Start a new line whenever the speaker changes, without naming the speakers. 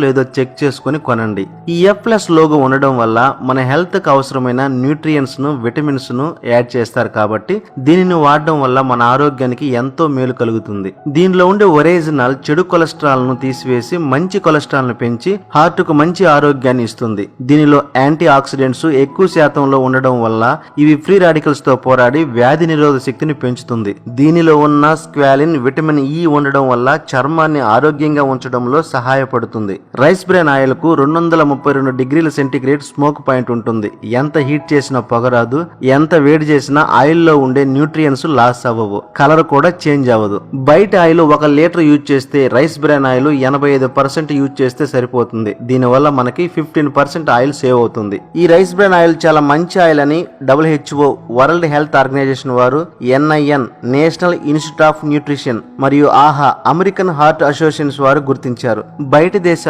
లేదో చెక్ చేసుకుని కొనండి. ఈ F+ లోగో ఉండడం వల్ల మన హెల్త్ కు అవసరమైన న్యూట్రియన్స్ ను, విటమిన్స్ ను యాడ్ చేస్తారు కాబట్టి దీనిని వాడడం వల్ల మన ఆరోగ్యానికి ఎంతో మేలు కలుగుతుంది. దీనిలో ఉండే ఒరిజినల్ చెడు కొలెస్ట్రాల్ ను తీసివేసి మంచి కొలెస్ట్రాల్ ను పెంచి హార్ట్ కు మంచి ఆరోగ్యాన్ని ఇస్తుంది. దీనిలో యాంటీ ఆక్సిడెంట్స్ ఎక్కువ శాతంలో ఉండడం వల్ల ఇవి ఫ్రీ రాడికల్స్ తో పోరాడి వ్యాధి నిరోధక శక్తిని పెంచుతుంది. దీనిలో ఉన్న స్క్వాలిన్, విటమిన్ E ఉండడం వల్ల చర్మాన్ని ఆరోగ్యంగా ఉంచడంలో సహాయపడుతుంది. రైస్ బ్రాన్ ఆయిల్ కు 232 డిగ్రీల సెంటీగ్రేడ్ స్మోక్ పాయింట్ ఉంటుంది. ఎంత హీట్ చేసినా పొగరాదు, ఎంత వేడి చేసినా ఆయిల్ లో ఉండే న్యూట్రియన్స్ లాస్ అవ్వవు, కలర్ కూడా చేంజ్ అవ్వదు. బయట ఆయిల్ 1 లీటర్ యూజ్ చేస్తే రైస్ బ్రాన్ ఆయిల్ 85% యూజ్ చేస్తే సరిపోతుంది. దీనివల్ల మనకి 15% ఆయిల్ సేవ్ అవుతుంది. ఈ రైస్ బ్రాన్ ఆయిల్ చాలా మంచి ఆయిల్ అని WHO వరల్డ్ హెల్త్ ఆర్గనైజేషన్ వారు, NIN national institute of nutrition మరియు ఆహా అమెరికన్ హార్ట్ అసోసియేషన్ వారు గుర్తించారు. బయట దేశాలు